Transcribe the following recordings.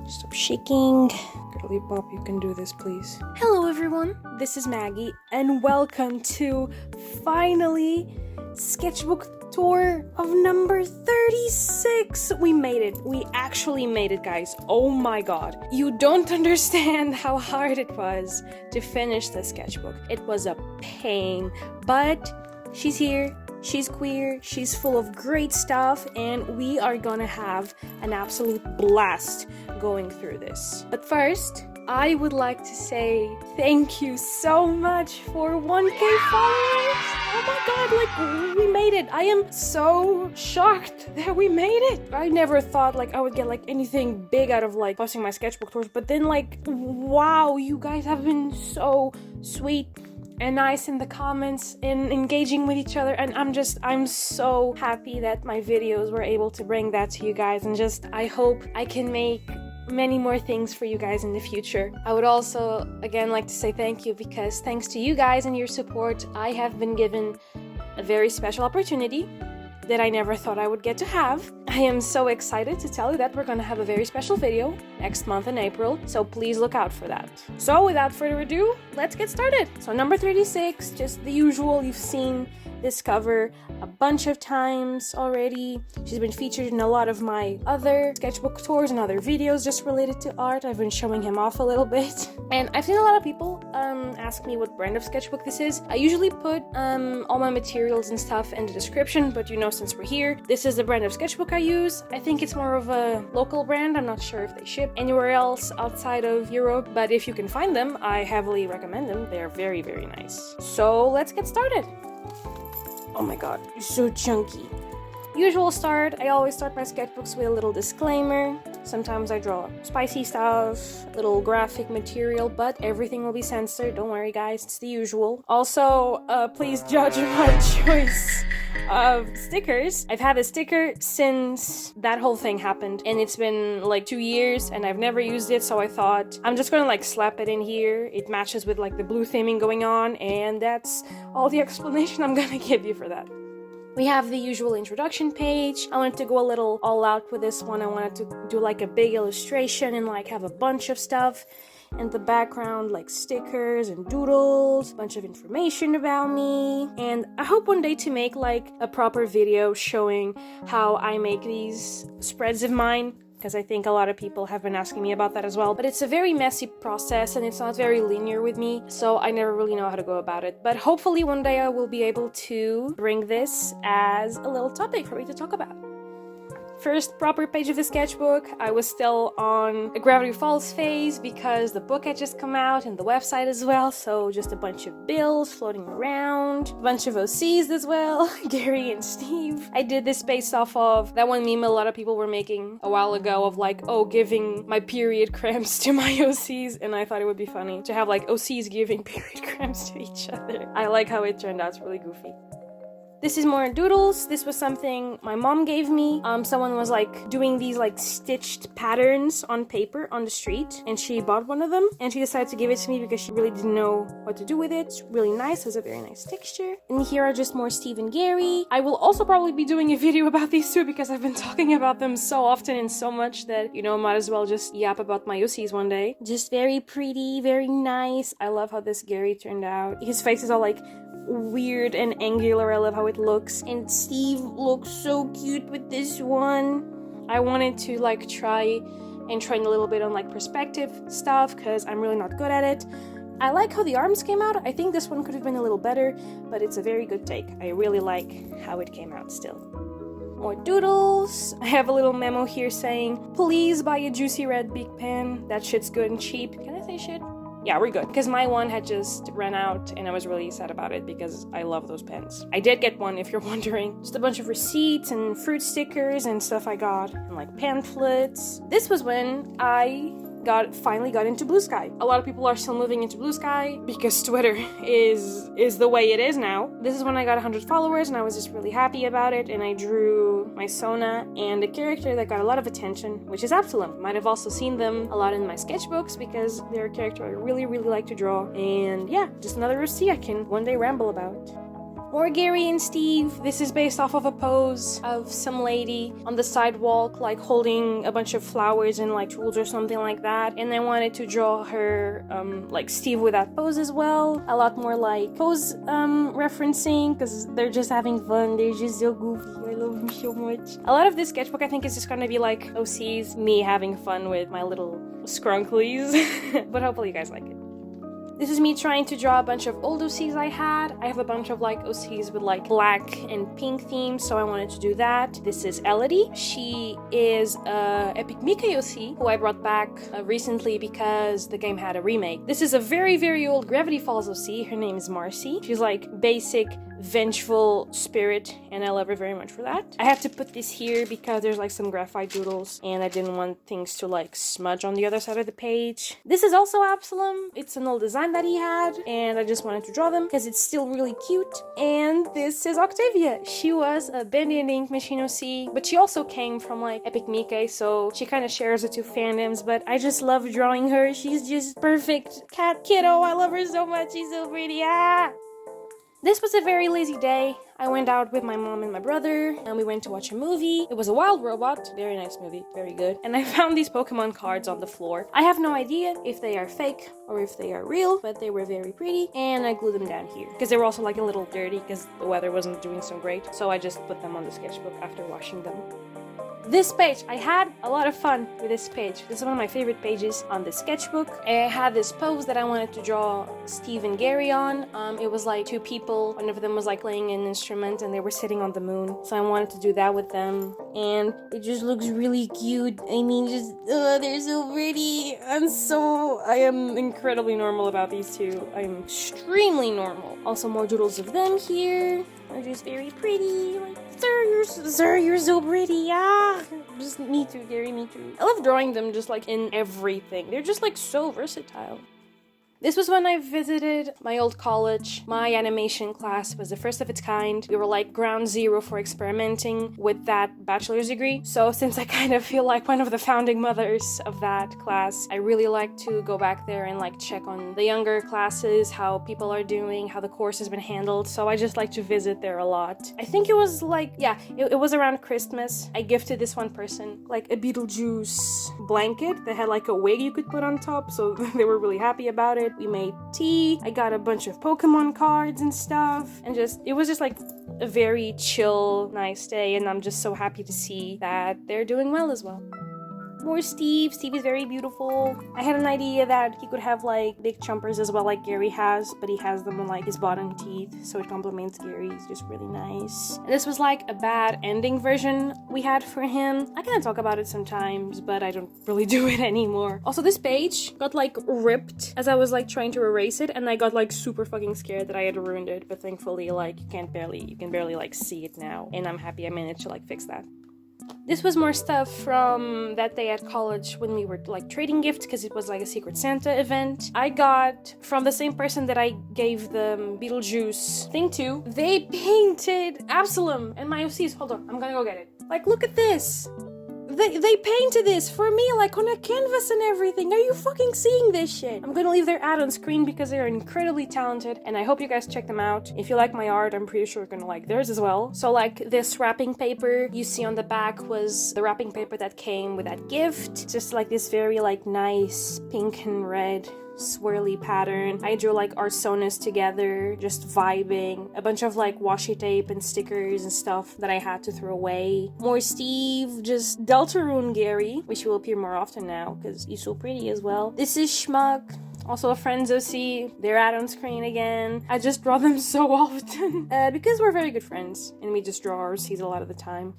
Stop shaking. Girly Pop, you can do this, please. Hello everyone, this is Maggie, and welcome to, finally, Sketchbook Tour of number 36! We made it. We actually made it, guys. Oh my god. You don't understand how hard it was to finish the sketchbook. It was a pain, but she's here. She's queer, she's full of great stuff, and we are gonna have an absolute blast going through this. But first, I would like to say thank you so much for 1K followers! Oh my god, like, we made it! I am so shocked that we made it! I never thought, like, I would get, like, anything big out of, like, posting my sketchbook tours, but then, like, wow, you guys have been so sweet and nice in the comments and engaging with each other, and I'm so happy that my videos were able to bring that to you guys, and I hope I can make many more things for you guys in the future. I would also again like to say thank you, because thanks to you guys and your support, I have been given a very special opportunity that I never thought I would get to have. I am so excited to tell you that we're gonna have a very special video next month in April, so please look out for that. So without further ado, let's get started. So number 36, just the usual. You've seen this cover a bunch of times already. She's been featured in a lot of my other sketchbook tours and other videos just related to art. I've been showing him off a little bit. And I've seen a lot of people ask me what brand of sketchbook this is. I usually put all my materials and stuff in the description, but you know, since we're here, this is the brand of sketchbook I use. I think it's more of a local brand. I'm not sure if they ship anywhere else outside of Europe, but if you can find them, I heavily recommend them. They're very, very nice. So let's get started. Oh my god, you're so chunky. Usual start, I always start my sketchbooks with a little disclaimer. Sometimes I draw spicy stuff, little graphic material, but everything will be censored. Don't worry guys, it's the usual. Also, please judge my choice of stickers. I've had a sticker since that whole thing happened, and it's been like 2 years and I've never used it, so I thought I'm just gonna like slap it in here. It matches with like the blue theming going on, and that's all the explanation I'm gonna give you for that. We have the usual introduction page. I wanted to go a little all out with this one. I wanted to do like a big illustration and like have a bunch of stuff in the background, like stickers and doodles, a bunch of information about me. And I hope one day to make like a proper video showing how I make these spreads of mine, because I think a lot of people have been asking me about that as well. But it's a very messy process and it's not very linear with me, so I never really know how to go about it. But hopefully one day I will be able to bring this as a little topic for me to talk about. First proper page of the sketchbook, I was still on the Gravity Falls phase because the book had just come out and the website as well, so just a bunch of bills floating around, a bunch of OCs as well, Gary and Steve. I did this based off of that one meme a lot of people were making a while ago of like, oh, giving my period cramps to my OCs, and I thought it would be funny to have like OCs giving period cramps to each other. I like how it turned out, it's really goofy. This is more doodles. This was something my mom gave me. Someone was like doing these like stitched patterns on paper on the street, and she bought one of them and she decided to give it to me because she really didn't know what to do with it. It's really nice, has a very nice texture. And here are just more Steve and Gary. I will also probably be doing a video about these two because I've been talking about them so often and so much that, you know, might as well just yap about my OCs one day. Just very pretty, very nice. I love how this Gary turned out. His face is all like weird and angular. I love how it looks, and Steve looks so cute with this one. I wanted to like try and train a little bit on like perspective stuff because I'm really not good at it. I like how the arms came out. I think this one could have been a little better, but it's a very good take. I really like how it came out still. More doodles. I have a little memo here saying, please buy a juicy red big pen. That shit's good and cheap. Can I say shit? Yeah, we're good, because my one had just ran out and I was really sad about it because I love those pens. I did get one, if you're wondering. Just a bunch of receipts and fruit stickers and stuff I got, and like pamphlets. This was when I finally got into Blue Sky. A lot of people are still moving into Blue Sky because Twitter is the way it is now. This is when I got 100 followers and I was just really happy about it, and I drew my Sona and a character that got a lot of attention, which is Absalom. Might have also seen them a lot in my sketchbooks because they're a character I really, really like to draw. And yeah, just another receipt I can one day ramble about. More Gary and Steve. This is based off of a pose of some lady on the sidewalk, like holding a bunch of flowers and like tools or something like that. And I wanted to draw her, like Steve with that pose as well. A lot more like pose referencing, because they're just having fun. They're just so goofy. I love them so much. A lot of this sketchbook I think is just gonna be like OCs, me having fun with my little scrunklies. But hopefully you guys like it. This is me trying to draw a bunch of old OCs I had. I have a bunch of like OCs with like black and pink themes, so I wanted to do that. This is Elodie. She is a Epic Mickey OC who I brought back recently because the game had a remake. This is a very, very old Gravity Falls OC. Her name is Marcy. She's like basic, vengeful spirit, and I love her very much for that. I had to put this here because there's like some graphite doodles and I didn't want things to like smudge on the other side of the page. This is also Absalom. It's an old design that he had and I just wanted to draw them because it's still really cute. And this is Octavia. She was a Bendy and Ink Machine OC, but she also came from like Epic Mickey, so she kind of shares the two fandoms, but I just love drawing her. She's just perfect cat kiddo. I love her so much. She's so pretty. Ah! This was a very lazy day. I went out with my mom and my brother, and we went to watch a movie. It was a Wild Robot. Very nice movie. Very good. And I found these Pokemon cards on the floor. I have no idea if they are fake or if they are real, but they were very pretty, and I glued them down here. Because they were also like a little dirty because the weather wasn't doing so great. So I just put them on the sketchbook after washing them. This page, I had a lot of fun with this page. This is one of my favorite pages on the sketchbook. I had this pose that I wanted to draw Steve and Gary on. It was like two people. One of them was like playing an instrument and they were sitting on the moon. So I wanted to do that with them. And it just looks really cute. I mean, just, they're so pretty. I am incredibly normal about these two. I'm extremely normal. Also more doodles of them here. They're just very pretty. Like, sir, you're so pretty. Ah, just me too, Gary, me too. I love drawing them just like in everything. They're just like so versatile. This was when I visited my old college. My animation class was the first of its kind. We were like ground zero for experimenting with that bachelor's degree. So since I kind of feel like one of the founding mothers of that class, I really like to go back there and like check on the younger classes, how people are doing, how the course has been handled. So I just like to visit there a lot. I think it was like, yeah, it was around Christmas. I gifted this one person like a Beetlejuice blanket that had like a wig you could put on top. So they were really happy about it. We made tea. I got a bunch of Pokemon cards and stuff, and it was just like a very chill, nice day, and I'm just so happy to see that they're doing well as well. More Steve. Steve is very beautiful. I had an idea that he could have like big chompers as well like Gary has, but he has them on like his bottom teeth, so it complements Gary. It's just really nice. And this was like a bad ending version we had for him. I kind of talk about it sometimes, but I don't really do it anymore. Also, this page got like ripped as I was like trying to erase it, and I got like super fucking scared that I had ruined it, but thankfully like you can barely like see it now, and I'm happy I managed to like fix that. This was more stuff from that day at college when we were like trading gifts, because it was like a Secret Santa event. I got from the same person that I gave the Beetlejuice thing to. They painted Absalom and my OCs. Hold on, I'm gonna go get it. Like, look at this. They painted this for me, like on a canvas and everything. Are you fucking seeing this shit? I'm gonna leave their ad on screen because they are incredibly talented, and I hope you guys check them out. If you like my art, I'm pretty sure you're gonna like theirs as well. So like this wrapping paper you see on the back was the wrapping paper that came with that gift. Just like this very like nice pink and red swirly pattern. I drew like Arsonas together, just vibing. A bunch of like washi tape and stickers and stuff that I had to throw away. More Steve, just Rune Gary, which will appear more often now because he's so pretty as well. This is Schmuck. Also a friend's OC. They're out on screen again. I just draw them so often because we're very good friends and we just draw our OCs a lot of the time.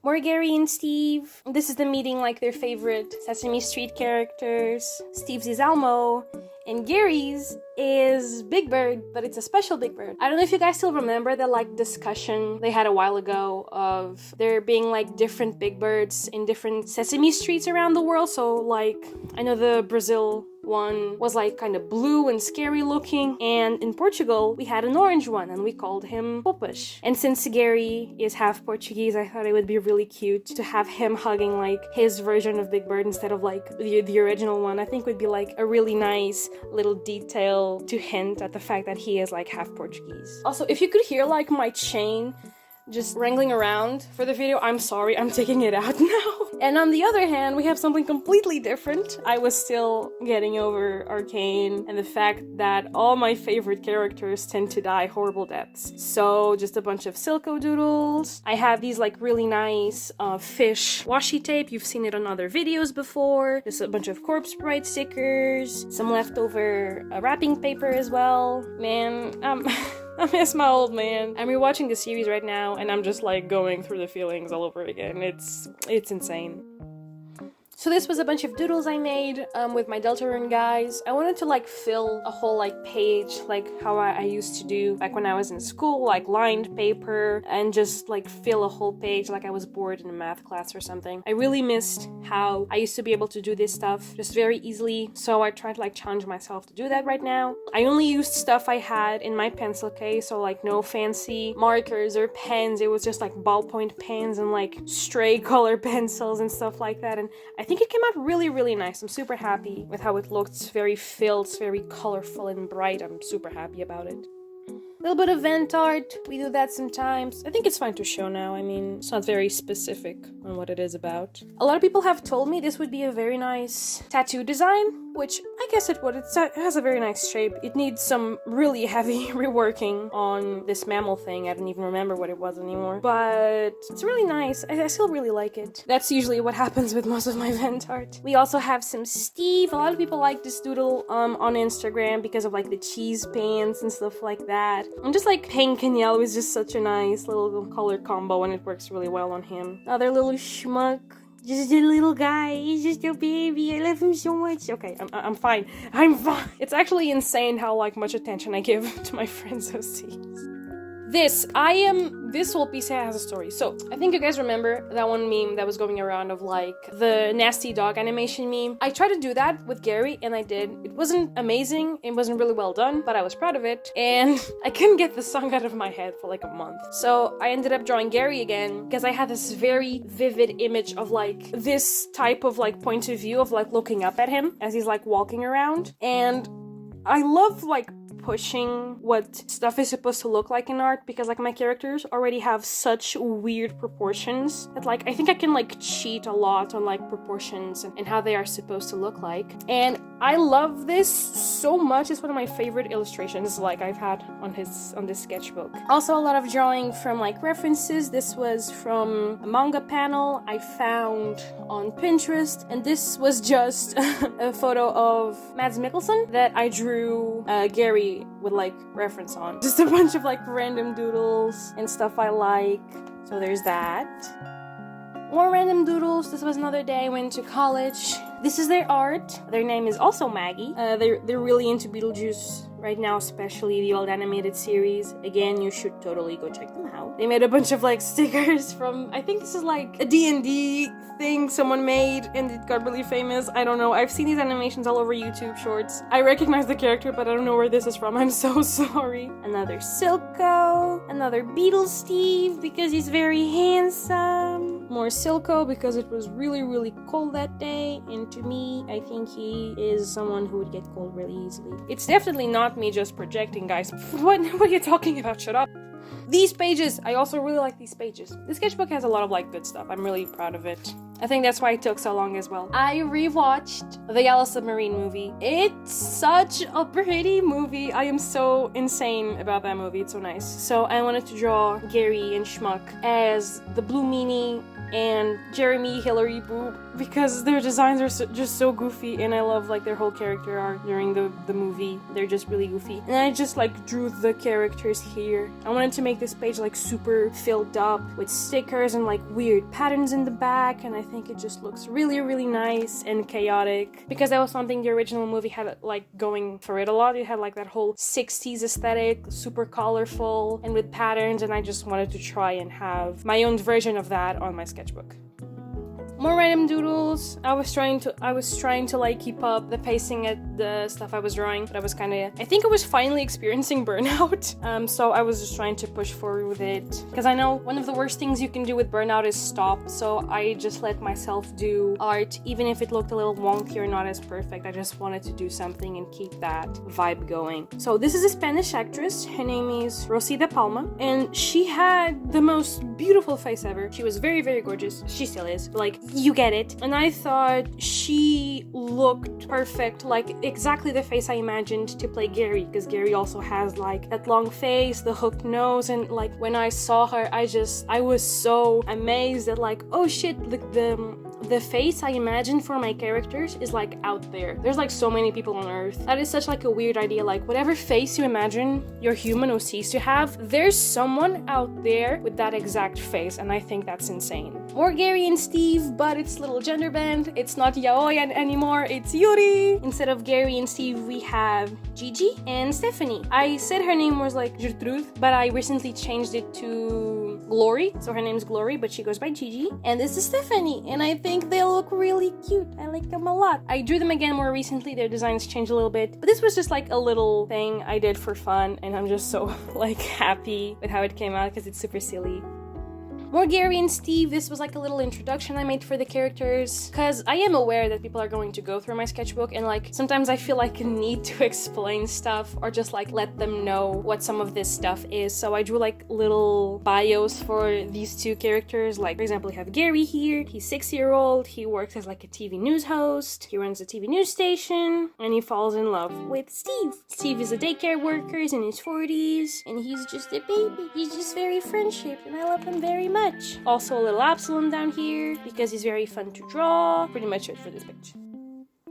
More Gary and Steve. This is them meeting like their favorite Sesame Street characters. Steve's is Elmo, and Gary's is Big Bird, but it's a special Big Bird. I don't know if you guys still remember the like discussion they had a while ago of there being like different Big Birds in different Sesame Streets around the world. So like, I know the Brazil one was like kind of blue and scary looking, and in Portugal we had an orange one and we called him Popas. And since Gary is half Portuguese, I thought it would be really cute to have him hugging like his version of Big Bird instead of like the original one. I think would be like a really nice little detail to hint at the fact that he is like half Portuguese. Also, if you could hear like my chain just wrangling around for the video, I'm sorry, I'm taking it out now. And on the other hand, we have something completely different. I was still getting over Arcane and the fact that all my favorite characters tend to die horrible deaths. So just a bunch of Silco doodles. I have these like really nice fish washi tape. You've seen it on other videos before. Just a bunch of corpse bride stickers, some leftover wrapping paper as well. Man, I miss my old man. I'm rewatching the series right now and I'm just like going through the feelings all over again. It's insane. So this was a bunch of doodles I made with my Deltarune guys. I wanted to like fill a whole like page like how I used to do back when I was in school, like lined paper and just like fill a whole page like I was bored in a math class or something. I really missed how I used to be able to do this stuff just very easily, so I tried to like challenge myself to do that right now. I only used stuff I had in my pencil case, so like no fancy markers or pens. It was just like ballpoint pens and like stray color pencils and stuff like that, and I think it came out really nice. I'm super happy with how it looked. It's very filled, it's very colorful and bright. I'm super happy about it. A little bit of vent art, we do that sometimes. I think it's fine to show now. I mean, it's not very specific on what it is about. A lot of people have told me this would be a very nice tattoo design, which I guess it would. It has a very nice shape. It needs some really heavy reworking on this mammal thing. I don't even remember what it was anymore. But it's really nice. I still really like it. That's usually what happens with most of my vent art. We also have some Steve. A lot of people like this doodle on Instagram because of like the cheese pants and stuff like that. And just like pink and yellow is just such a nice little color combo and it works really well on him. Another little schmuck. Just a little guy, he's just a baby, I love him so much. Okay, I'm fine. I'm fine. It's actually insane how like much attention I give to my friends' OCs. This whole piece has a story. So, I think you guys remember that one meme that was going around of like the nasty dog animation meme. I tried to do that with Gary and I did. It wasn't amazing, it wasn't really well done, but I was proud of it. And I couldn't get the song out of my head for like a month. So, I ended up drawing Gary again because I had this very vivid image of like this type of like point of view of like looking up at him as he's like walking around. And I love like pushing what stuff is supposed to look like in art because like my characters already have such weird proportions that like I think I can like cheat a lot on like proportions and how they are supposed to look like. And I love this so much. It's one of my favorite illustrations like I've had on this sketchbook. Also a lot of drawing from like references. This was from a manga panel I found on Pinterest, and this was just a photo of Mads Mikkelsen that I drew Gary with like reference on. Just a bunch of like random doodles and stuff I like. So there's that. More random doodles. This was another day I went to college. This is their art. Their name is also Maggie. They're really into Beetlejuice right now, especially the old animated series. Again, you should totally go check them out. They made a bunch of like stickers from, I think this is like a D&D thing someone made and it got really famous. I don't know. I've seen these animations all over YouTube shorts. I recognize the character, but I don't know where this is from. I'm so sorry. Another Silco. Another Beetle Steve because he's very handsome. More Silco because it was really cold that day. And to me, I think he is someone who would get cold really easily. It's definitely not me just projecting, guys. What are you talking about? Shut up. These pages, I also really like these pages. The sketchbook has a lot of like good stuff. I'm really proud of it. I think that's why it took so long as well. I rewatched the Yellow Submarine movie. It's such a pretty movie. I am so insane about that movie. It's so nice. So I wanted to draw Gary and Schmuck as the Blue Meanie and Jeremy Hillary Boo because their designs are just so goofy, and I love like their whole character arc during the movie. They're just really goofy. And I just like drew the characters here. I wanted to make this page like super filled up with stickers and like weird patterns in the back, and I think it just looks really nice and chaotic because that was something the original movie had like going for it a lot. It had like that whole 60s aesthetic, super colorful and with patterns, and I just wanted to try and have my own version of that on my sketchbook. More random doodles. I was trying to like keep up the pacing at the stuff I was drawing, but I think I was finally experiencing burnout. So I was just trying to push forward with it. Because I know one of the worst things you can do with burnout is stop. So I just let myself do art, even if it looked a little wonky or not as perfect. I just wanted to do something and keep that vibe going. So this is a Spanish actress. Her name is Rosita Palma, and she had the most beautiful face ever. She was very, very gorgeous. She still is. Like, you get it. And I thought she looked perfect, like exactly the face I imagined to play Gary, because Gary also has like that long face, the hooked nose, and like when I saw her, I was so amazed that like, oh shit, the face I imagined for my characters is like out there. There's like so many people on Earth. That is such like a weird idea. Like whatever face you imagine your human OCs to have, there's someone out there with that exact face, and I think that's insane. More Gary and Steve, but it's little gender bend. It's not yaoi anymore, it's Yuri. Instead of Gary and Steve, we have Gigi and Stephanie. I said her name was like Gertrude, but I recently changed it to Glory. So her name's Glory, but she goes by Gigi. And this is Stephanie, and I think they look really cute. I like them a lot. I drew them again more recently. Their designs changed a little bit, but this was just like a little thing I did for fun, and I'm just so like happy with how it came out because it's super silly. More Gary and Steve. This was like a little introduction I made for the characters, because I am aware that people are going to go through my sketchbook, and like sometimes I feel like I need to explain stuff or just like let them know what some of this stuff is. So I drew like little bios for these two characters. Like for example, we have Gary here. He's 6-year-old. He works as like a TV news host. He runs a TV news station, and he falls in love with Steve. Steve is a daycare worker. He's in his 40s, and he's just a baby. He's just very friendship, and I love him very much. Also a little Absalom down here because he's very fun to draw. Pretty much it for this page.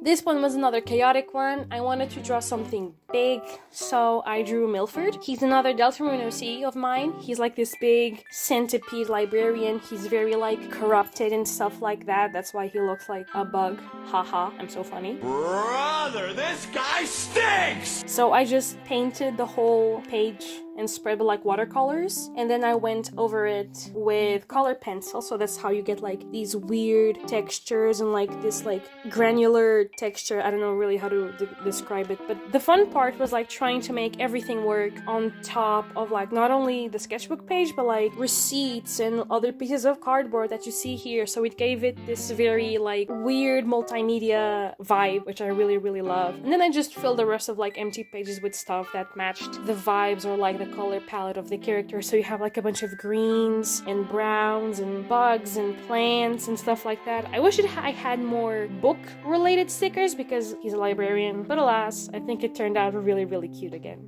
This one was another chaotic one. I wanted to draw something big, so I drew Milford. He's another Deltarune OC of mine. He's like this big centipede librarian. He's very like corrupted and stuff like that. That's why he looks like a bug. Haha, I'm so funny. Brother, this guy stinks! So I just painted the whole page and spread with like watercolors, and then I went over it with color pencil. So that's how you get like these weird textures and like this like granular texture. I don't know really how to describe it, but the fun part was like trying to make everything work on top of like not only the sketchbook page, but like receipts and other pieces of cardboard that you see here. So it gave it this very like weird multimedia vibe, which I really, really love. And then I just filled the rest of like empty pages with stuff that matched the vibes or like the color palette of the character. So you have like a bunch of greens and browns and bugs and plants and stuff like that. I wish I had more book related stickers because he's a librarian, but alas, I think it turned out really, really cute again.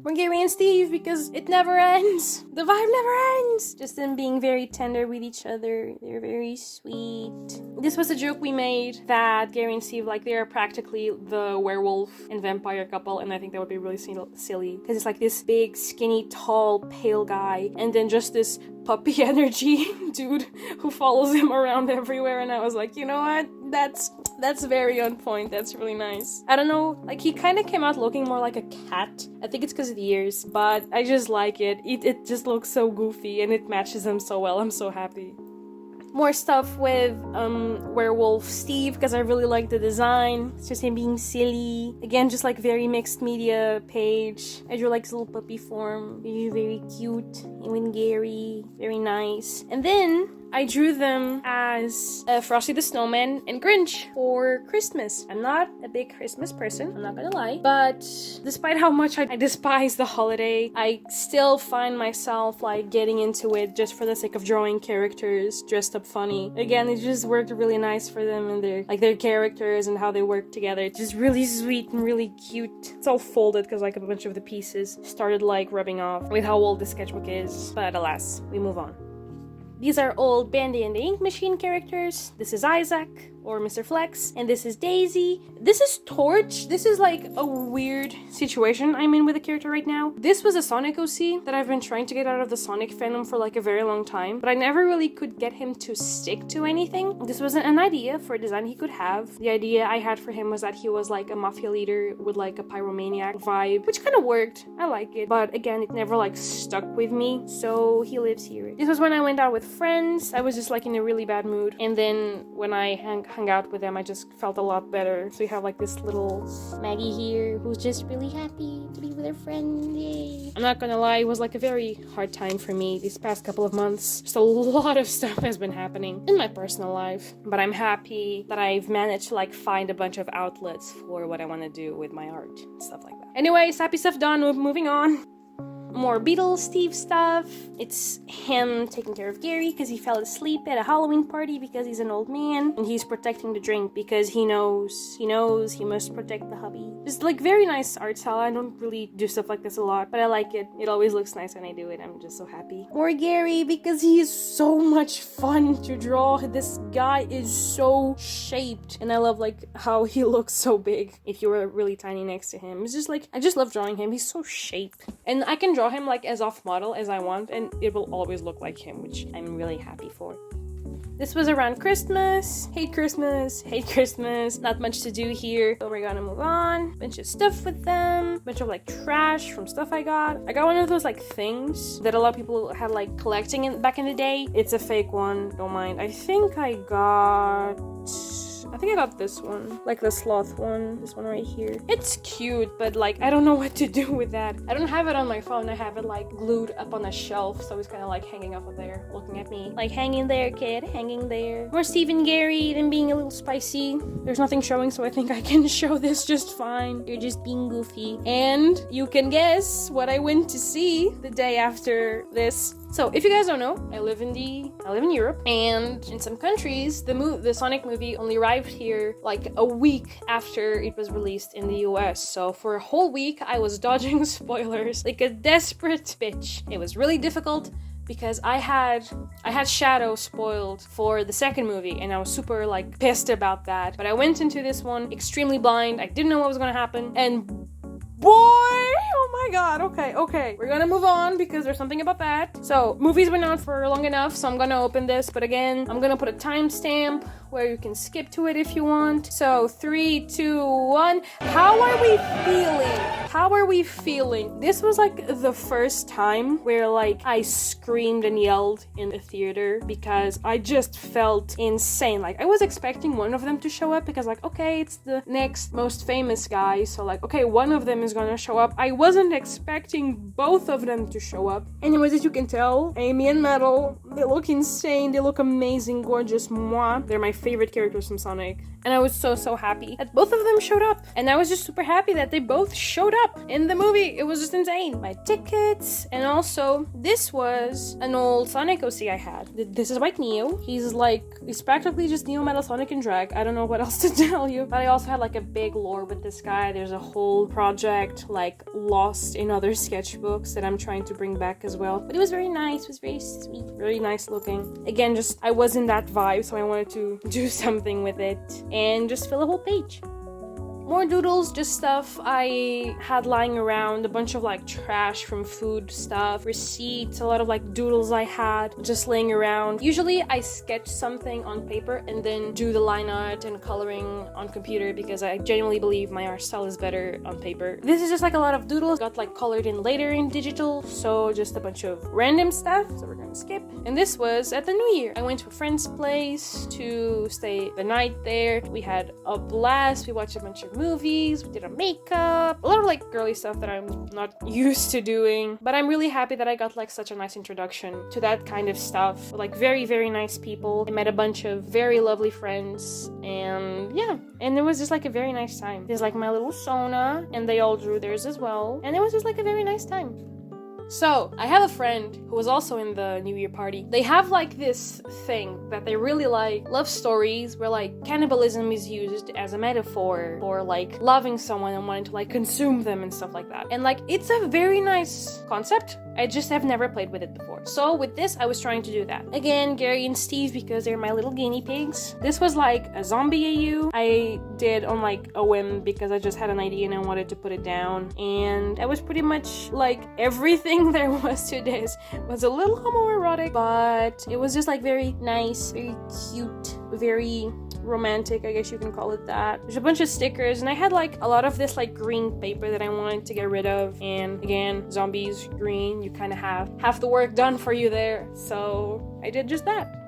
We're Gary and Steve because it never ends. The vibe never ends. Just them being very tender with each other. They're very sweet. This was a joke we made that Gary and Steve, like, they're practically the werewolf and vampire couple, and I think that would be really silly because it's like this big, skinny, tall, pale guy, and then just this puppy energy dude who follows him around everywhere. And I was like, you know what? That's very on point. That's really nice. I don't know, like he kind of came out looking more like a cat. I think it's because of the ears, but I just like it. It just looks so goofy and it matches him so well. I'm so happy. More stuff with Werewolf Steve because I really like the design. It's just him being silly. Again, just like very mixed media page. I drew like his little puppy form. Very, very cute. Him and Gary. Very nice. And then I drew them as Frosty the Snowman and Grinch for Christmas. I'm not a big Christmas person, I'm not gonna lie, but despite how much I despise the holiday, I still find myself like getting into it just for the sake of drawing characters dressed up funny. Again, it just worked really nice for them and their characters and how they work together. It's just really sweet and really cute. It's all folded because like a bunch of the pieces started like rubbing off with how old the sketchbook is, but alas, we move on. These are old Bandy and the Ink Machine characters. This is Isaac. or Mr. Flex, and this is Daisy. This is Torch. This is like a weird situation I'm in with the character right now. This was a Sonic OC that I've been trying to get out of the Sonic fandom for like a very long time, but I never really could get him to stick to anything. This was an idea for a design he could have. The idea I had for him was that he was like a mafia leader with like a pyromaniac vibe, which kind of worked. I like it, but again, it never like stuck with me, so he lives here. This was when I went out with friends. I was just like in a really bad mood, and then when I hung out with them, I just felt a lot better. So you have like this little Maggie here who's just really happy to be with her friend. Yay. I'm not gonna lie, it was like a very hard time for me these past couple of months. Just a lot of stuff has been happening in my personal life, but I'm happy that I've managed to like find a bunch of outlets for what I want to do with my art and stuff like that. Anyways, happy stuff done. Moving on. More Beatles Steve stuff. It's him taking care of Gary because he fell asleep at a Halloween party because he's an old man, and he's protecting the drink because he knows he must protect the hubby. Just like very nice art style. I don't really do stuff like this a lot, but I like it. It always looks nice when I do it. I'm just so happy. More Gary because he is so much fun to draw. This guy is so shaped, and I love like how he looks so big if you were really tiny next to him. It's just like, I just love drawing him. He's so shaped, and I can draw him like as off model as I want, and it will always look like him, which I'm really happy for. This was around Christmas. Hate Christmas. Not much to do here, so we're gonna move on. Bunch of stuff with them. Bunch of like trash from stuff I got. I got one of those like things that a lot of people had like collecting back in the day. It's a fake one, don't mind. I think I got this one, like the sloth one, this one right here. It's cute, but like I don't know what to do with that. I don't have it on my phone. I have it like glued up on a shelf, so it's kind of like hanging up there, looking at me. Like, hanging there, kid, hanging there. More Steve and Gary, them being a little spicy. There's nothing showing, so I think I can show this just fine. You're just being goofy. And you can guess what I went to see the day after this. So, if you guys don't know, I live in Europe, and in some countries, the Sonic movie only arrived here like a week after it was released in the US. So for a whole week, I was dodging spoilers like a desperate bitch. It was really difficult because I had Shadow spoiled for the second movie, and I was super like pissed about that. But I went into this one extremely blind. I didn't know what was gonna happen, and boy, oh my god, okay. We're gonna move on because there's something about that. So, movies been out for long enough, so I'm gonna open this, but again, I'm gonna put a timestamp where you can skip to it if you want. So, 3, 2, 1. How are we feeling? This was like the first time where like I screamed and yelled in the theater because I just felt insane. Like, I was expecting one of them to show up because like, okay, it's the next most famous guy, so like, okay, one of them is gonna show up. I wasn't expecting both of them to show up. Anyways, as you can tell, Amy and Metal, they look insane, they look amazing, gorgeous, mwah. They're my favorite characters from Sonic. And I was so happy that both of them showed up. And I was just super happy that they both showed up in the movie. It was just insane. My tickets, and also this was an old Sonic OC I had. This is like Neo. He's practically just Neo, Metal, Sonic, and Drag. I don't know what else to tell you. But I also had like a big lore with this guy. There's a whole project like lost in other sketchbooks that I'm trying to bring back as well. But it was very nice. It was very sweet. Very nice looking. Again, just I was in that vibe, so I wanted to do something with it and just fill a whole page. More doodles, just stuff I had lying around, a bunch of like trash from food stuff, receipts, a lot of like doodles I had just laying around. Usually I sketch something on paper and then do the line art and coloring on computer because I genuinely believe my art style is better on paper. This is just like a lot of doodles, got like colored in later in digital, so just a bunch of random stuff, so we're gonna skip. And this was at the New Year. I went to a friend's place to stay the night there. We had a blast, we watched a bunch of movies, we did our makeup, a lot of like girly stuff that I'm not used to doing, but I'm really happy that I got like such a nice introduction to that kind of stuff, like very, very nice people. I met a bunch of very lovely friends, and yeah, and it was just like a very nice time. There's like my little Sona, and they all drew theirs as well, and it was just like a very nice time. So, I have a friend who was also in the New Year party. They have like this thing that they really like, love stories where like cannibalism is used as a metaphor for like loving someone and wanting to like consume them and stuff like that. And like, it's a very nice concept. I just have never played with it before. So with this, I was trying to do that. Again, Gary and Steve, because they're my little guinea pigs. This was like a zombie heyoo. I did on like a whim because I just had an idea and I wanted to put it down. And that was pretty much like everything there was to this. It was a little homoerotic, but it was just like very nice, very cute, very romantic, I guess you can call it that. There's a bunch of stickers, and I had like a lot of this like green paper that I wanted to get rid of. And again, zombies, green, you kind of have half the work done for you there. So I did just that.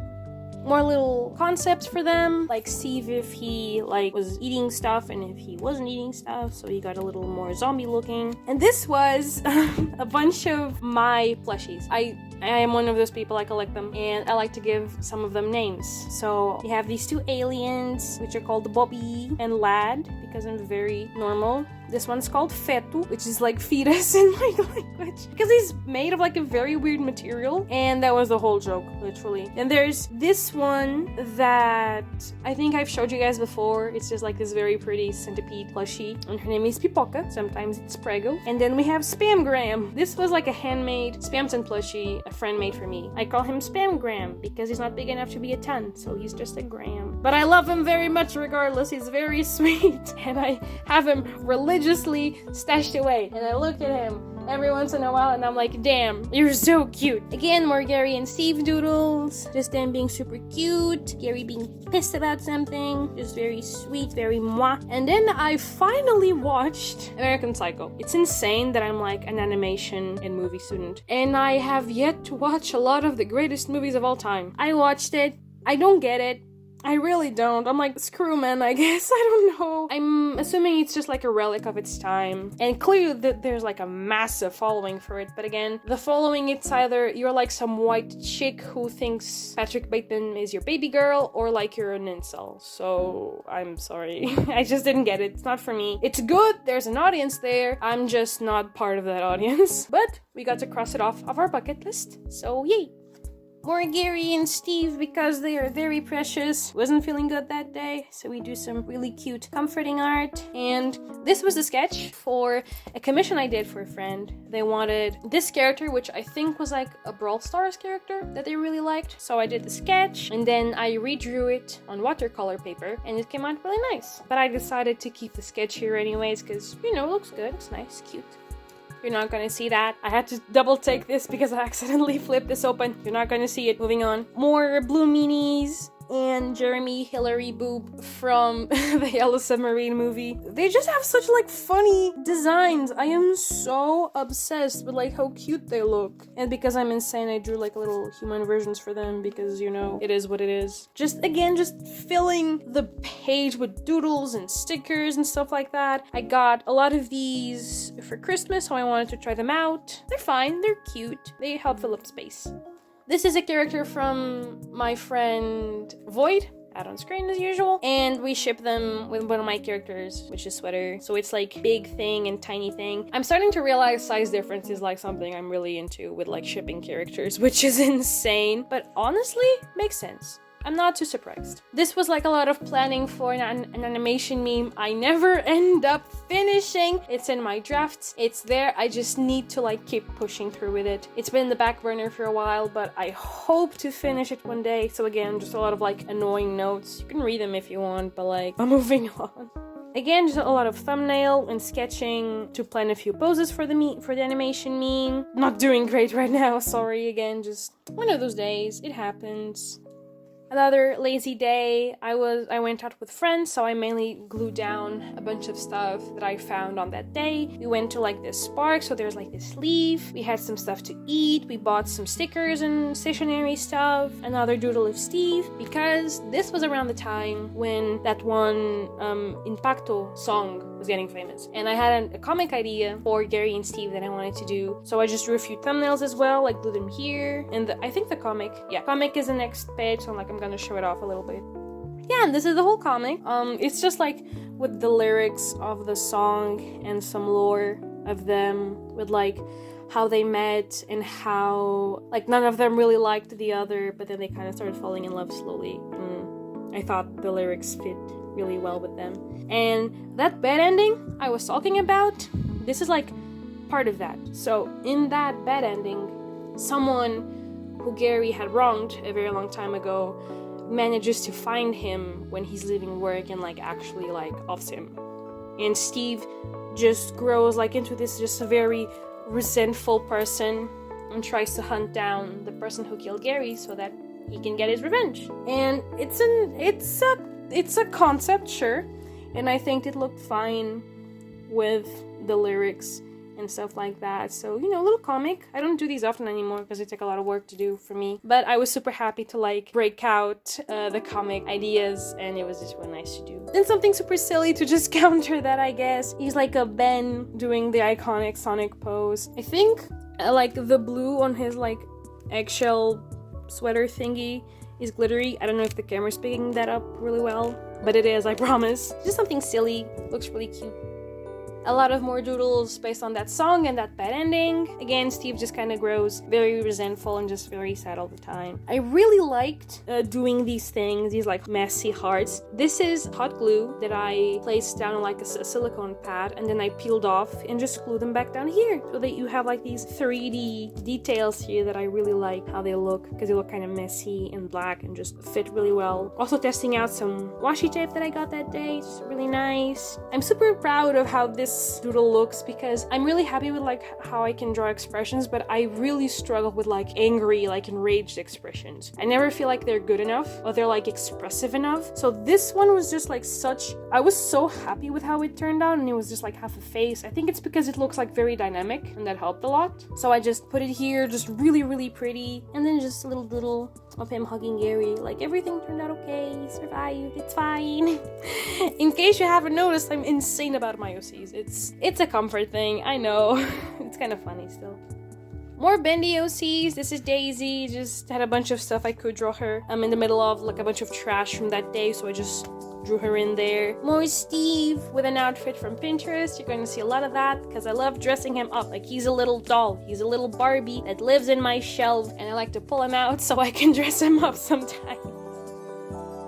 More little concepts for them, like Steve if he like was eating stuff and if he wasn't eating stuff, so he got a little more zombie looking. And this was a bunch of my plushies. I am one of those people, I collect them, and I like to give some of them names. So we have these two aliens, which are called byeee and Lad, because I'm very normal. This one's called feto, which is like fetus in my language, because he's made of like a very weird material, and that was the whole joke, literally. And there's this one that I think I've showed you guys before. It's just like this very pretty centipede plushie, and her name is Pipoca. Sometimes it's Prego. And then we have Spamgram. This was like a handmade Spamton plushie a friend made for me. I call him Spamgram because he's not big enough to be a ton, so he's just a gram. But I love him very much regardless. He's very sweet, and I have him religiously stashed away. And I look at him every once in a while and I'm like, damn, you're so cute. Again, more Gary and Steve doodles. Just them being super cute. Gary being pissed about something. Just very sweet, very moi. And then I finally watched American Psycho. It's insane that I'm like an animation and movie student, and I have yet to watch a lot of the greatest movies of all time. I watched it. I don't get it. I really don't. I'm like, screw man, I guess. I don't know. I'm assuming it's just like a relic of its time. And clearly there's like a massive following for it. But again, the following, it's either you're like some white chick who thinks Patrick Bateman is your baby girl, or like you're an incel. So I'm sorry. I just didn't get it. It's not for me. It's good. There's an audience there. I'm just not part of that audience. But we got to cross it off of our bucket list. So yay. More Gary and Steve because they are very precious. Wasn't feeling good that day, so we do some really cute comforting art. And this was the sketch for a commission I did for a friend. They wanted this character, which I think was like a Brawl Stars character that they really liked. So I did the sketch, and then I redrew it on watercolor paper, and it came out really nice. But I decided to keep the sketch here anyways because, you know, it looks good. It's nice, cute. You're not gonna see that. I had to double take this because I accidentally flipped this open. You're not gonna see it. Moving on. More blue meanies and Jeremy Hillary Boob from the Yellow Submarine movie. They just have such like funny designs. I am so obsessed with like how cute they look. And because I'm insane, I drew like little human versions for them because, you know, it is what it is. Just again, just filling the page with doodles and stickers and stuff like that. I got a lot of these for Christmas, so I wanted to try them out. They're fine, they're cute. They help fill up space. This is a character from my friend Void, out on screen as usual, and we ship them with one of my characters, which is Sweater. So it's like big thing and tiny thing. I'm starting to realize size difference is like something I'm really into with like shipping characters, which is insane, but honestly makes sense. I'm not too surprised. This was like a lot of planning for an animation meme I never end up finishing. It's in my drafts. It's there. I just need to like keep pushing through with it. It's been in the back burner for a while, but I hope to finish it one day. So again, just a lot of like annoying notes. You can read them if you want, but like, I'm moving on. Again, just a lot of thumbnail and sketching to plan a few poses for the animation meme. Not doing great right now. Sorry again, just one of those days. It happens. Another lazy day. I went out with friends, so I mainly glued down a bunch of stuff that I found on that day. We went to like this park, so there's like this leaf. We had some stuff to eat. We bought some stickers and stationery stuff. Another doodle of Steve, because this was around the time when that one Impacto song was getting famous. And I had a comic idea for Gary and Steve that I wanted to do. So I just drew a few thumbnails as well, like glue them here. And I think the comic is the next page, so I'm gonna show it off a little bit. Yeah, and this is the whole comic. It's just like with the lyrics of the song and some lore of them with like how they met and how like none of them really liked the other, but then they kind of started falling in love slowly. I thought the lyrics fit really well with them. And that bad ending I was talking about, this is like part of that. So in that bad ending, someone who Gary had wronged a very long time ago manages to find him when he's leaving work and like actually like offs him. And Steve just grows like into this just a very resentful person and tries to hunt down the person who killed Gary so that he can get his revenge. And it's a concept, sure, and I think it looked fine with the lyrics and stuff like that. So, you know, a little comic. I don't do these often anymore because they take a lot of work to do for me. But I was super happy to like break out the comic ideas, and it was just really nice to do. Then something super silly to just counter that, I guess. He's like a Ben doing the iconic Sonic pose. I think like the blue on his like eggshell sweater thingy is glittery. I don't know if the camera's picking that up really well, but it is, I promise. Just something silly. Looks really cute. A lot of more doodles based on that song and that bad ending. Again, Steve just kind of grows very resentful and just very sad all the time. I really liked doing these things, these like messy hearts. This is hot glue that I placed down on like a silicone pad, and then I peeled off and just glued them back down here so that you have like these 3D details here that I really like how they look, because they look kind of messy and black and just fit really well. Also testing out some washi tape that I got that day. It's really nice. I'm super proud of how this doodle looks, because I'm really happy with like how I can draw expressions, but I really struggle with like angry, like enraged expressions. I never feel like they're good enough or they're like expressive enough. So this one was just like I was so happy with how it turned out, and it was just like half a face. I think it's because it looks like very dynamic, and that helped a lot. So I just put it here, just really pretty, and then just a little doodle of him hugging Gary. Like, everything turned out okay, he survived, it's fine. In case you haven't noticed, I'm insane about my OCs. It's a comfort thing, I know. It's kind of funny still. More bendy OCs. This is Daisy. Just had a bunch of stuff I could draw her. I'm in the middle of like a bunch of trash from that day, so I just drew her in there. More Steve with an outfit from Pinterest. You're going to see a lot of that because I love dressing him up. Like, he's a little doll. He's a little Barbie that lives in my shelf, and I like to pull him out so I can dress him up sometimes.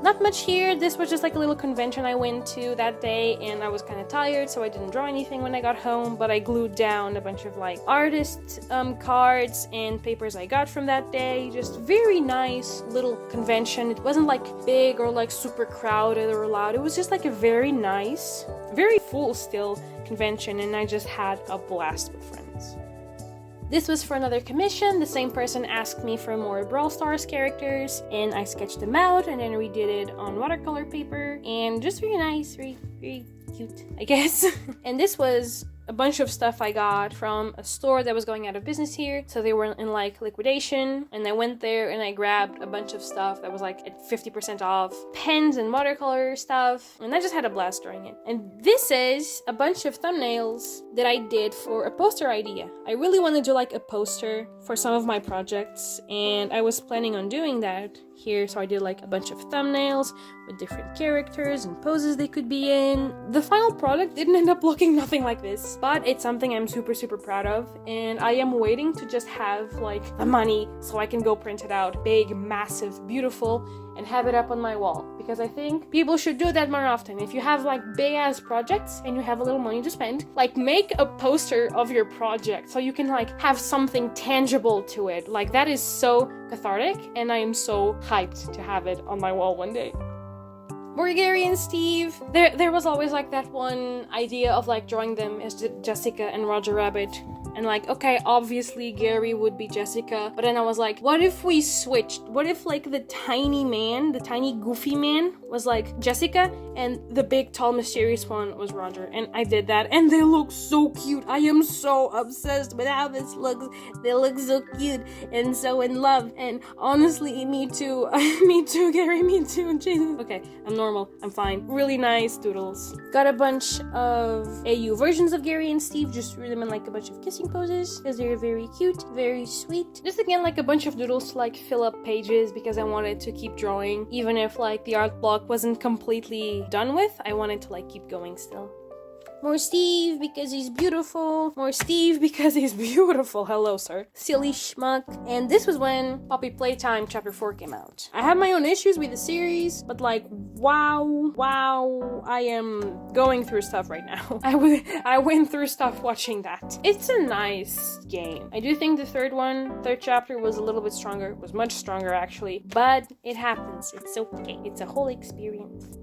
Not much here. This was just like a little convention I went to that day, and I was kind of tired, so I didn't draw anything when I got home, but I glued down a bunch of like artist cards and papers I got from that day. Just very nice little convention. It wasn't like big or like super crowded or loud. It was just like a very nice, very full still convention, and I just had a blast with friends. This was for another commission. The same person asked me for more Brawl Stars characters, and I sketched them out and then redid it on watercolor paper, and just very nice, very cute, I guess. And this was a bunch of stuff I got from a store that was going out of business here, so they were in like liquidation, and I went there and I grabbed a bunch of stuff that was like at 50% off, pens and watercolor stuff, and I just had a blast drawing it. And this is a bunch of thumbnails that I did for a poster idea. I really want to do like a poster for some of my projects, and I was planning on doing that here, so I did like a bunch of thumbnails with different characters and poses they could be in. The final product didn't end up looking nothing like this, but it's something I'm super proud of, and I am waiting to just have like the money so I can go print it out big, massive, beautiful, and have it up on my wall, because I think people should do that more often. If you have like big ass projects and you have a little money to spend, like make a poster of your project so you can like have something tangible to it. Like, that is so cathartic, and I am so hyped to have it on my wall one day. More Gary and Steve. There was always like that one idea of like drawing them as Jessica and Roger Rabbit. And like, okay, obviously Gary would be Jessica, but then I was like, what if we switched? What if like the tiny man, the tiny goofy man was like Jessica, and the big tall mysterious one was Roger? And I did that, and they look so cute. I am so obsessed with how this looks. They look so cute and so in love, and honestly, me too. Me too, Gary, me too. Jesus. Okay, I'm normal, I'm fine. Really nice doodles. Got a bunch of heyoo versions of Gary and Steve, just threw them in like a bunch of kissing poses because they're very cute, very sweet. Just again like a bunch of doodles to like fill up pages, because I wanted to keep drawing even if like the art block wasn't completely done with. I wanted to like keep going still. More Steve because he's beautiful. More Steve because he's beautiful. Hello, sir. Silly schmuck. And this was when Poppy Playtime Chapter 4 came out. I have my own issues with the series, but like, wow, I am going through stuff right now. I went through stuff watching that. It's a nice game. I do think the third chapter was a little bit stronger. It was much stronger actually, but it happens. It's okay. It's a whole experience.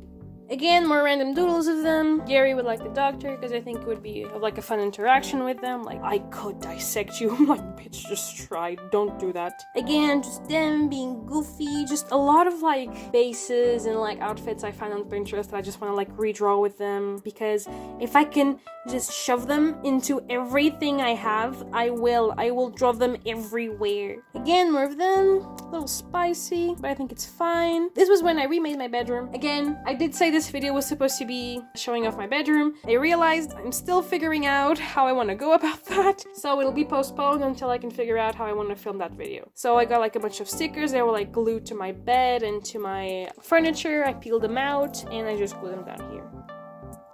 Again, more random doodles of them. Gary would like the doctor because I think it would be like a fun interaction with them. Like, I could dissect you. I'm like, bitch, just try. Don't do that. Again, just them being goofy. Just a lot of like bases and like outfits I find on Pinterest that I just want to like redraw with them. Because if I can just shove them into everything I have, I will draw them everywhere. Again, more of them. A little spicy, but I think it's fine. This was when I remade my bedroom. Again, I did say this video was supposed to be showing off my bedroom. I realized I'm still figuring out how I want to go about that, so it'll be postponed until I can figure out how I want to film that video. So I got like a bunch of stickers that were like glued to my bed and to my furniture. I peeled them out and I just glued them down here.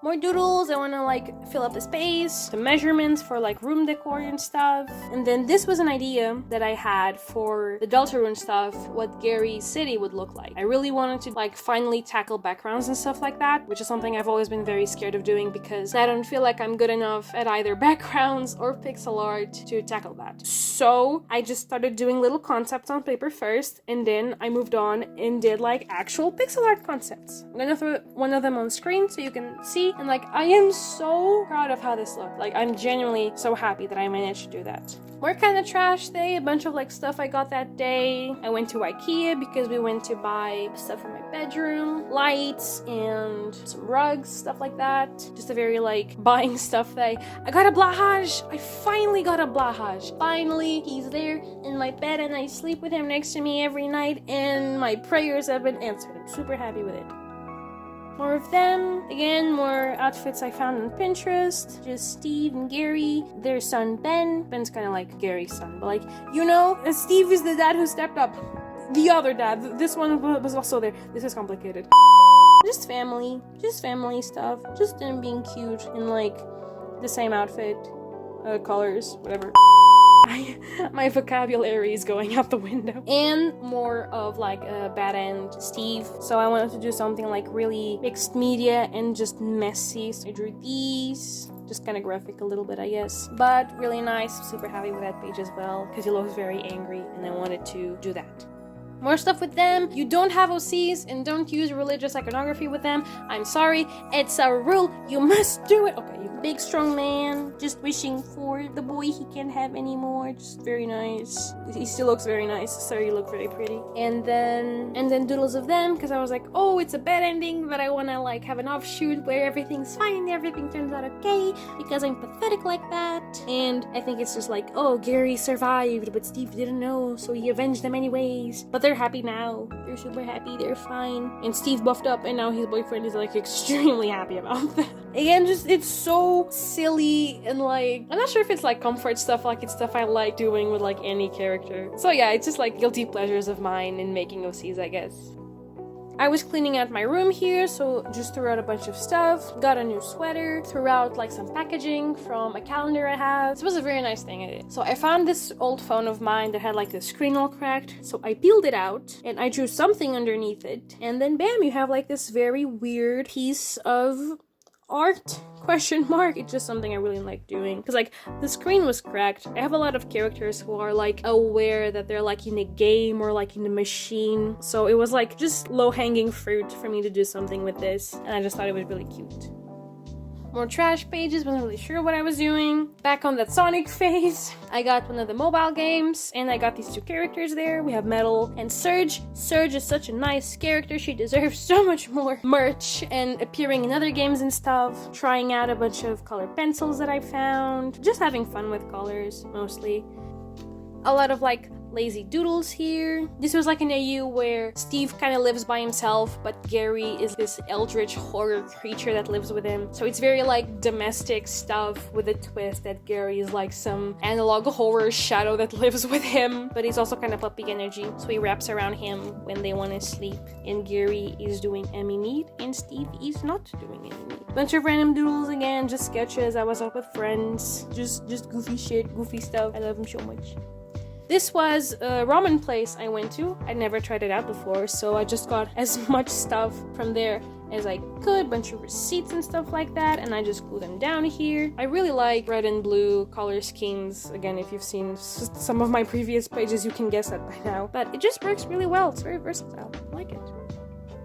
More doodles, I want to like fill up the space, the measurements for like room decor and stuff. And then this was an idea that I had for the Deltarune stuff, what Gary's city would look like. I really wanted to like finally tackle backgrounds and stuff like that, which is something I've always been very scared of doing because I don't feel like I'm good enough at either backgrounds or pixel art to tackle that. So I just started doing little concepts on paper first, and then I moved on and did like actual pixel art concepts. I'm gonna throw one of them on screen so you can see. And like, I am so proud of how this looked. Like, I'm genuinely so happy that I managed to do that. More kind of trash day, a bunch of like stuff I got that day. I went to IKEA because we went to buy stuff for my bedroom, lights and some rugs, stuff like that. Just a very like buying stuff that I got a Blahaj. I finally got a Blahaj. Finally, he's there in my bed and I sleep with him next to me every night and my prayers have been answered. I'm super happy with it. More of them. Again, more outfits I found on Pinterest. Just Steve and Gary. Their son, Ben. Ben's kind of like Gary's son, but like, you know, Steve is the dad who stepped up. The other dad. This one was also there. This is complicated. Just family stuff. Just them being cute in like the same outfit, colors, whatever. My vocabulary is going out the window. And more of like a bad end Steve. So I wanted to do something like really mixed media and just messy. So I drew these. Just kind of graphic a little bit, I guess. But really nice. Super happy with that page as well. Because he looks very angry and I wanted to do that. More stuff with them. You don't have OCs and don't use religious iconography with them. I'm sorry. It's a rule. You must do it. Okay, you big strong man. Just wishing for the boy he can't have anymore. Just very nice. He still looks very nice. So you look very pretty. And then doodles of them because I was like, oh, it's a bad ending, but I want to like have an offshoot where everything's fine, everything turns out okay because I'm pathetic like that. And I think it's just like, oh, Gary survived, but Steve didn't know, so he avenged them anyways. But they're happy now. They're super happy. They're fine. And Steve buffed up and now his boyfriend is like extremely happy about that. Again, just it's so silly and like, I'm not sure if it's like comfort stuff, like it's stuff I like doing with like any character. So yeah, it's just like guilty pleasures of mine in making OCs, I guess. I was cleaning out my room here, so just threw out a bunch of stuff, got a new sweater, threw out like some packaging from a calendar I have. This was a very nice thing I did. So I found this old phone of mine that had like the screen all cracked, so I peeled it out and I drew something underneath it, and then bam, you have like this very weird piece of art ? It's just something I really like doing because like the screen was cracked. I have a lot of characters who are like aware that they're like in a game or like in a machine, so it was like just low-hanging fruit for me to do something with this, and I just thought it was really cute. More trash pages, wasn't really sure what I was doing. Back on that Sonic phase, I got one of the mobile games, and I got these two characters there. We have Metal and Surge. Surge is such a nice character. She deserves so much more merch and appearing in other games and stuff. Trying out a bunch of colored pencils that I found. Just having fun with colors, mostly. A lot of like lazy doodles here. This was like an AU where Steve kind of lives by himself, but Gary is this eldritch horror creature that lives with him. So it's very like domestic stuff with a twist that Gary is like some analog horror shadow that lives with him, but he's also kind of puppy energy. So he wraps around him when they want to sleep. And Gary is doing Emmy meat, and Steve is not doing Emmy meat. Bunch of random doodles again, just sketches. I was out with friends, just goofy shit, goofy stuff. I love him so much. This was a ramen place I went to. I'd never tried it out before, so I just got as much stuff from there as I could, bunch of receipts and stuff like that, and I just glue them down here. I really like red and blue color schemes. Again, if you've seen some of my previous pages, you can guess that by now. But it just works really well. It's very versatile. I like it.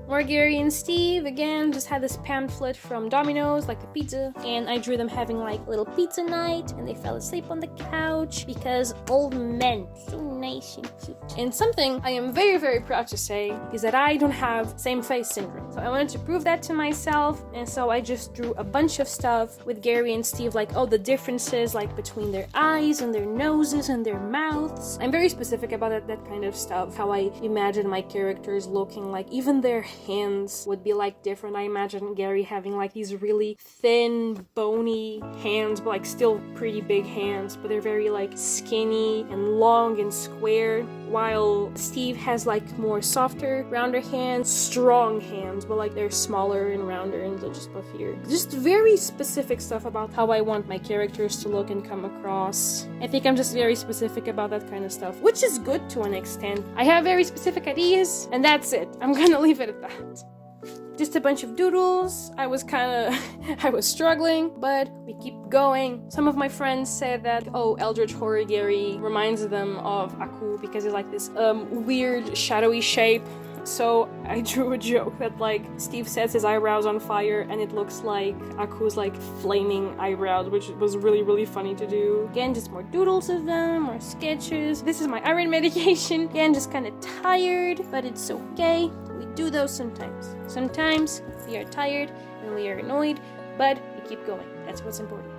More Gary and Steve, again, just had this pamphlet from Domino's, like the pizza, and I drew them having like little pizza night, and they fell asleep on the couch because old men, so nice and cute. And something I am very, very proud to say is that I don't have same face syndrome. So I wanted to prove that to myself, and so I just drew a bunch of stuff with Gary and Steve, like, oh, the differences, like, between their eyes and their noses and their mouths. I'm very specific about that kind of stuff, how I imagine my characters looking like, even their hands would be like different. I imagine Gary having like these really thin, bony hands, but like still pretty big hands, but they're very like skinny and long and square, while Steve has like more softer, rounder hands, strong hands, but like they're smaller and rounder and they're just puffier. Just very specific stuff about how I want my characters to look and come across. I think I'm just very specific about that kind of stuff, which is good to an extent. I have very specific ideas, and that's it. I'm gonna leave it at that. Just a bunch of doodles. I was struggling, but we keep going. Some of my friends said that, oh, Eldritch Horror Gary reminds them of Aku because it's like this weird shadowy shape. So I drew a joke that like Steve sets his eyebrows on fire and it looks like Aku's like flaming eyebrows, which was really, really funny to do. Again, just more doodles of them, more sketches. This is my iron medication. Again, just kind of tired, but it's okay. We do those sometimes. Sometimes we are tired and we are annoyed, but we keep going. That's what's important.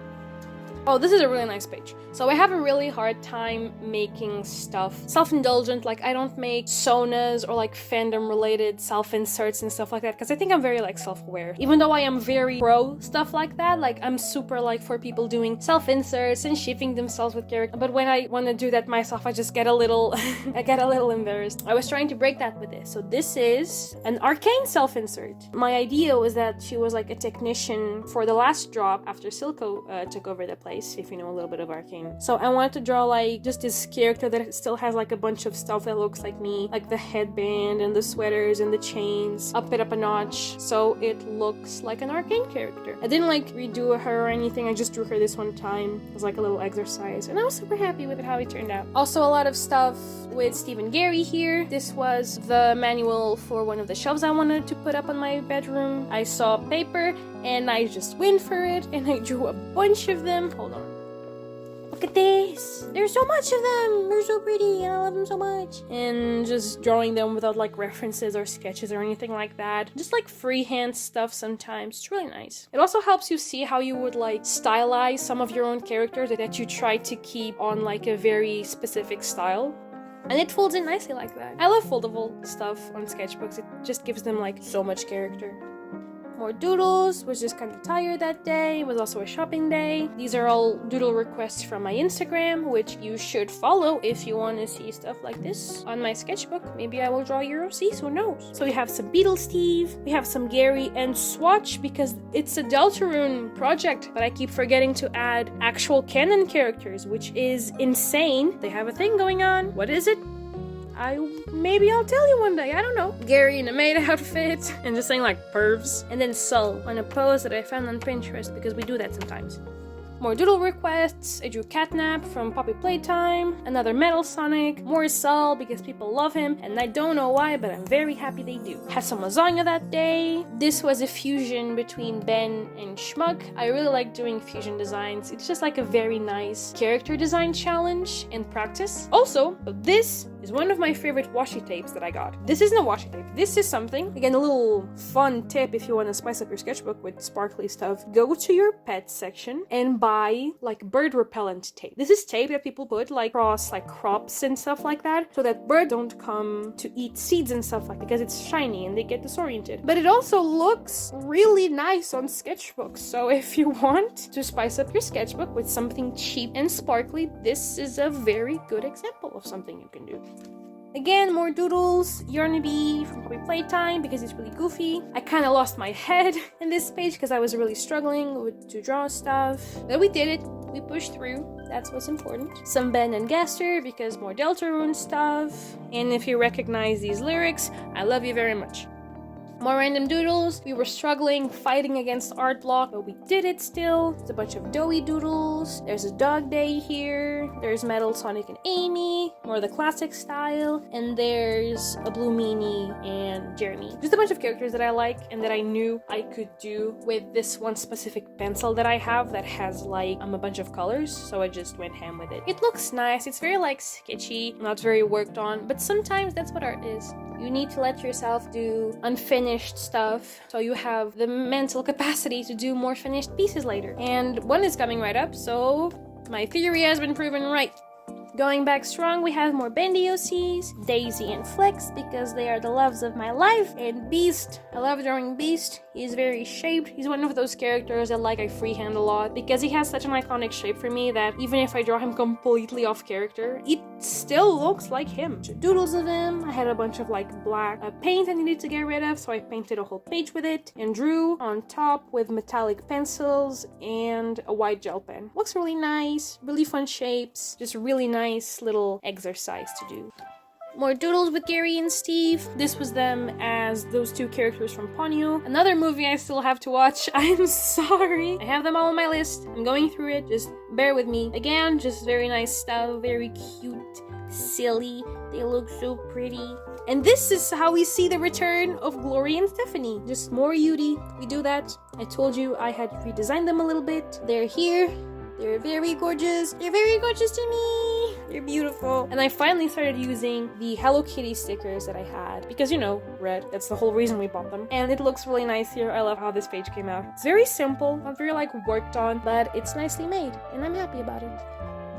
Oh, this is a really nice page. So I have a really hard time making stuff self-indulgent. Like, I don't make sonas or like fandom-related self-inserts and stuff like that, because I think I'm very like self-aware. Even though I am very pro stuff like that, like I'm super like for people doing self-inserts and shipping themselves with characters. But when I want to do that myself, I just get a little, I get a little embarrassed. I was trying to break that with this. So this is an Arcane self-insert. My idea was that she was like a technician for the last drop after Silco took over the place, if you know a little bit of Arcane. So I wanted to draw like just this character that still has like a bunch of stuff that looks like me, like the headband and the sweaters and the chains, up it up a notch so it looks like an Arcane character. I didn't like redo her or anything, I just drew her this one time. It was like a little exercise and I was super happy with it, how it turned out. Also a lot of stuff with Steve and Gary here. This was the manual for one of the shelves I wanted to put up on my bedroom. I saw paper and I just went for it and I drew a bunch of them. Hold on. Look at this! There's so much of them! They're so pretty and I love them so much. And just drawing them without like references or sketches or anything like that. Just like freehand stuff sometimes. It's really nice. It also helps you see how you would like stylize some of your own characters that you try to keep on like a very specific style. And it folds in nicely like that. I love foldable stuff on sketchbooks. It just gives them like so much character. More doodles, was just kind of tired that day. It was also a shopping day. These are all doodle requests from my Instagram, which you should follow if you want to see stuff like this on my sketchbook. Maybe I will draw your OCs, who knows? So we have some Beetle Steve, we have some Gary and Swatch because it's a Deltarune project, but I keep forgetting to add actual canon characters, which is insane. They have a thing going on. What is it? Maybe I'll tell you one day, I don't know. Gary in a maid outfit and just saying like pervs. And then Sol on a pose that I found on Pinterest because we do that sometimes. More doodle requests. I drew Catnap from Poppy Playtime, another Metal Sonic, more Sol because people love him, and I don't know why, but I'm very happy they do. Had some lasagna that day. This was a fusion between Ben and Schmuck. I really like doing fusion designs. It's just like a very nice character design challenge in practice. Also, this is one of my favorite washi tapes that I got. This isn't a washi tape. This is something. Again, a little fun tip if you want to spice up your sketchbook with sparkly stuff. Go to your pet section and buy buy like bird repellent tape. This is tape that people put like across like crops and stuff like that, so that birds don't come to eat seeds and stuff like that, because it's shiny and they get disoriented. But it also looks really nice on sketchbooks, so if you want to spice up your sketchbook with something cheap and sparkly, this is a very good example of something you can do. Again, more doodles, Yarnaby from Puppy Playtime because it's really goofy. I kind of lost my head in this page because I was really struggling to draw stuff. But we did it. We pushed through. That's what's important. Some Ben and Gaster because more Deltarune stuff. And if you recognize these lyrics, I love you very much. More random doodles. We were struggling, fighting against art block, but we did it still. It's a bunch of doughy doodles. There's a dog day here. There's Metal Sonic and Amy, more of the classic style. And there's a Blue Meanie and Jeremy. Just a bunch of characters that I like and that I knew I could do with this one specific pencil that I have that has like a bunch of colors. So I just went ham with it. It looks nice. It's very like sketchy, not very worked on, but sometimes that's what art is. You need to let yourself do unfinished stuff so you have the mental capacity to do more finished pieces later. And one is coming right up, so my theory has been proven right. Going back strong, we have more Bendy OCs, Daisy and Flex because they are the loves of my life, and Beast. I love drawing Beast. He's very shaped. He's one of those characters that I freehand a lot because he has such an iconic shape for me that even if I draw him completely off character, it still looks like him. Doodles of him. I had a bunch of black paint I needed to get rid of, so I painted a whole page with it and drew on top with metallic pencils and a white gel pen. Looks really nice, really fun shapes, just really nice little exercise to do. More doodles with Gary and Steve. This was them as those two characters from Ponyo. Another movie I still have to watch. I'm sorry. I have them all on my list. I'm going through it. Just bear with me. Again, just very nice stuff. Very cute. Silly. They look so pretty. And this is how we see the return of Glory and Stephanie. Just more Yudi. We do that. I told you I had redesigned them a little bit. They're here. They're very gorgeous. They're very gorgeous to me. They're beautiful. And I finally started using the Hello Kitty stickers that I had because, you know, red. That's the whole reason we bought them. And it looks really nice here. I love how this page came out. It's very simple, not very worked on, but it's nicely made and I'm happy about it.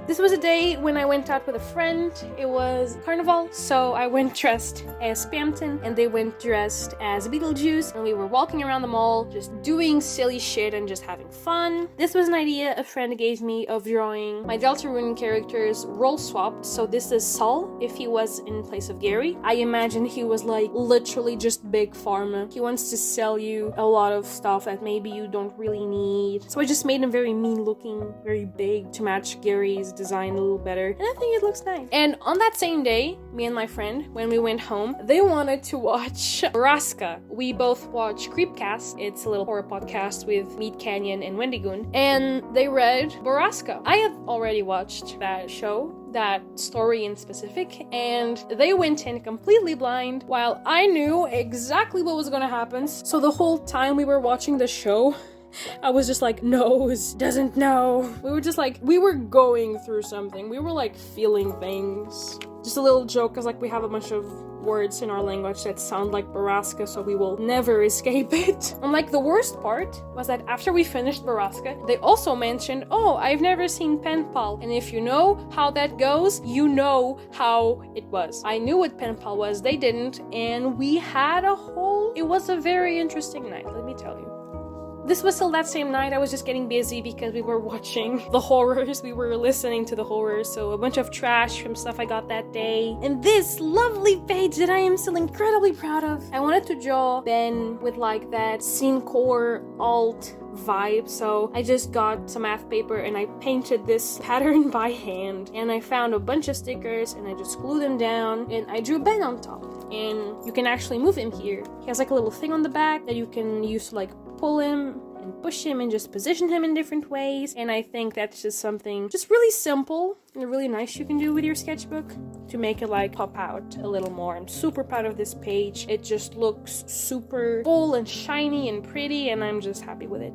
This was a day when I went out with a friend. It was Carnival, so I went dressed as Spamton and they went dressed as Beetlejuice, and we were walking around the mall just doing silly shit and just having fun. This was an idea a friend gave me of drawing my Deltarune characters role swapped. So this is Saul if he was in place of Gary. I imagine he was literally just big pharma. He wants to sell you a lot of stuff that maybe you don't really need. So I just made him very mean looking, very big to match Gary's design a little better, and I think it looks nice. And on that same day, me and my friend, when we went home, they wanted to watch Baraska. We both watch Creepcast. It's a little horror podcast with Meat Canyon and Wendigoon, and they read Baraska. I had already watched that show, that story in specific, and they went in completely blind while I knew exactly what was gonna happen. So the whole time we were watching the show, I was just knows, doesn't know. We were just we were going through something. We were feeling things. Just a little joke, because we have a bunch of words in our language that sound like Baraska, so we will never escape it. And the worst part was that after we finished Baraska, they also mentioned, oh, I've never seen Pen Pal. And if you know how that goes, you know how it was. I knew what Pen Pal was, they didn't, and we had it was a very interesting night, let me tell you. This was still that same night. I was just getting busy because we were watching the horrors. We were listening to the horrors. So a bunch of trash from stuff I got that day. And this lovely page that I am still incredibly proud of. I wanted to draw Ben with that scene core alt vibe. So I just got some math paper and I painted this pattern by hand. And I found a bunch of stickers and I just glued them down. And I drew Ben on top. And you can actually move him here. He has a little thing on the back that you can use to pull him and push him and just position him in different ways. And I think that's just something just really simple and really nice you can do with your sketchbook to make it pop out a little more. I'm super proud of this page. It just looks super full and shiny and pretty, and I'm just happy with it.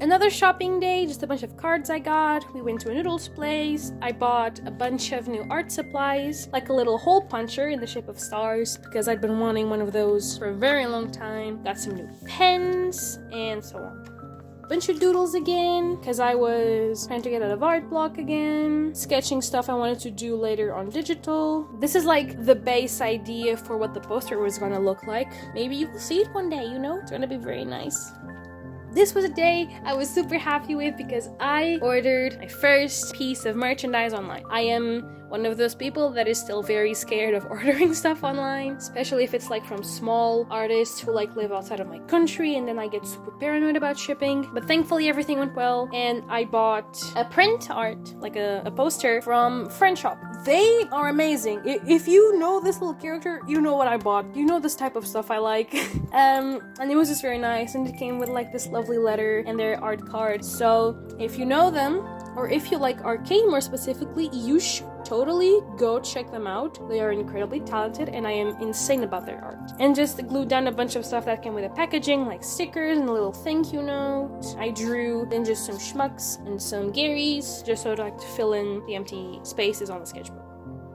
Another shopping day, just a bunch of cards I got. We went to a noodles place. I bought a bunch of new art supplies, like a little hole puncher in the shape of stars, because I'd been wanting one of those for a very long time. Got some new pens, and so on. bunch of doodles again, because I was trying to get out of art block again. Sketching stuff I wanted to do later on digital. This is like the base idea for what the poster was gonna look like. Maybe you will see it one day, you know? It's gonna be very nice. This was a day I was super happy with because I ordered my first piece of merchandise online. I am one of those people that is still very scared of ordering stuff online, especially if it's like from small artists who like live outside of my country, and then I get super paranoid about shipping. But thankfully everything went well, and I bought a print art, like a poster from Friend Shop. They are amazing. If you know this little character, you know what I bought. You know this type of stuff I like. And it was just very nice, and it came with like this lovely letter and their art card. So if you know them, or if you like Arcane more specifically, you should totally go check them out. They are incredibly talented, and I am insane about their art. And just glued down a bunch of stuff that came with the packaging, like stickers and a little thank you note. I drew then just some schmucks and some Garys, just so to like to fill in the empty spaces on the sketchbook.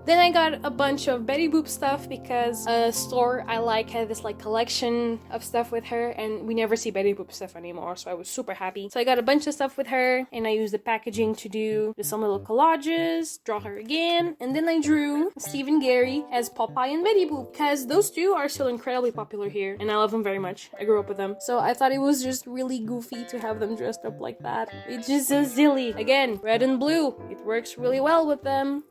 Then I got a bunch of Betty Boop stuff because a store I like had this like collection of stuff with her, and we never see Betty Boop stuff anymore, so I was super happy. So I got a bunch of stuff with her, and I used the packaging to do some little collages, draw her again, and then I drew Steve and Gary as Popeye and Betty Boop because those two are still incredibly popular here, and I love them very much. I grew up with them, so I thought it was just really goofy to have them dressed up like that. It's just so silly. Again, red and blue. It works really well with them.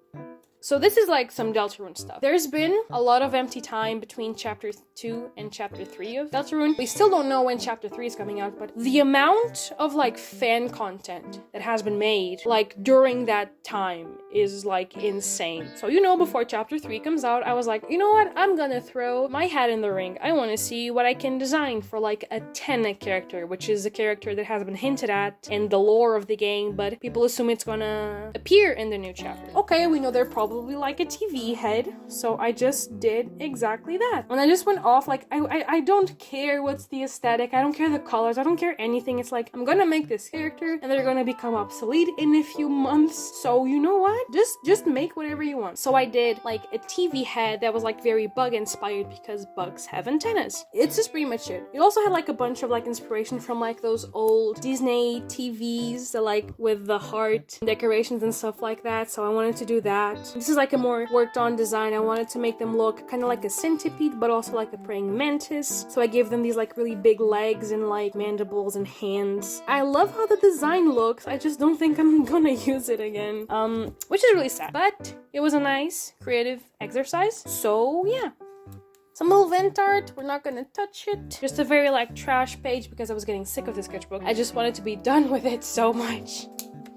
So this is like some Deltarune stuff. There's been a lot of empty time between chapter 2 and chapter 3 of Deltarune. We still don't know when chapter 3 is coming out, but the amount of like fan content that has been made like during that time is like insane. So you know, before chapter 3 comes out, I was like, you know what? I'm gonna throw my hat in the ring. I want to see what I can design for like a Tenna character, which is a character that has been hinted at in the lore of the game, but people assume it's gonna appear in the new chapter. Okay, we know they're probably like a TV head, so I just did exactly that. And I just went off like, I don't care what's the aesthetic, I don't care the colors, I don't care anything. It's like, I'm gonna make this character and they're gonna become obsolete in a few months, so you know what? Just make whatever you want. So I did like a TV head that was like very bug inspired because bugs have antennas. It's just pretty much it. It also had like a bunch of like inspiration from like those old Disney TVs that like with the heart decorations and stuff like that, so I wanted to do that. This is like a more worked on design. I wanted to make them look kind of like a centipede, but also like a praying mantis. So I gave them these like really big legs and like mandibles and hands. I love how the design looks. I just don't think I'm gonna use it again. Which is really sad. But it was a nice creative exercise. So yeah. Some little vent art, we're not gonna touch it. Just a very like trash page because I was getting sick of the sketchbook. I just wanted to be done with it so much.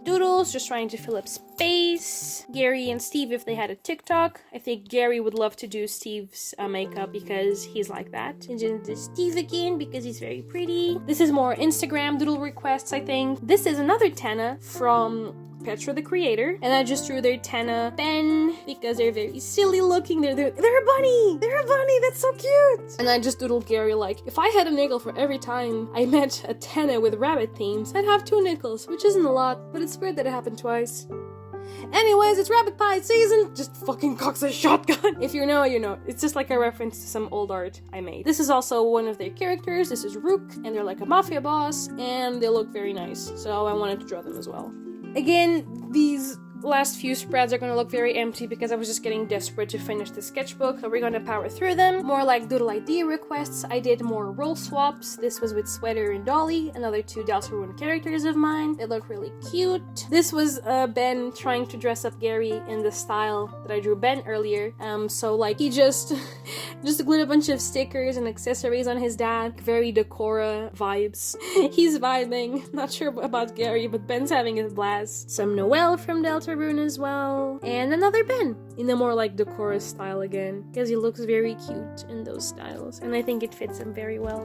Doodles, just trying to fill up space. Gary and Steve, if they had a TikTok. I think Gary would love to do Steve's makeup because he's like that. And then Steve again because he's very pretty. This is more Instagram doodle requests, I think. This is another Tenna from Petra the creator, and I just drew their Tenna pen because they're very silly looking. They're a bunny! They're a bunny! That's so cute! And I just doodled Gary like, if I had a nickel for every time I met a Tenna with rabbit themes, I'd have 2 nickels, which isn't a lot, but it's weird that it happened twice. Anyways, it's rabbit pie season! Just fucking cocks a shotgun! If you know, you know. It's just like a reference to some old art I made. This is also one of their characters. This is Rook, and they're like a mafia boss, and they look very nice. So I wanted to draw them as well. Again, these last few spreads are going to look very empty because I was just getting desperate to finish the sketchbook, so we're going to power through them. More like doodle idea requests. I did more role swaps. This was with Sweater and Dolly, another 2 Deltarune characters of mine. They look really cute. This was Ben trying to dress up Gary in the style that I drew Ben earlier. So like he just glued a bunch of stickers and accessories on his dad. Very Decora vibes. He's vibing. Not sure about Gary, but Ben's having his blast. Some Noelle from Deltarune as well, and another Ben in a more like Decora style again because he looks very cute in those styles, and I think it fits him very well.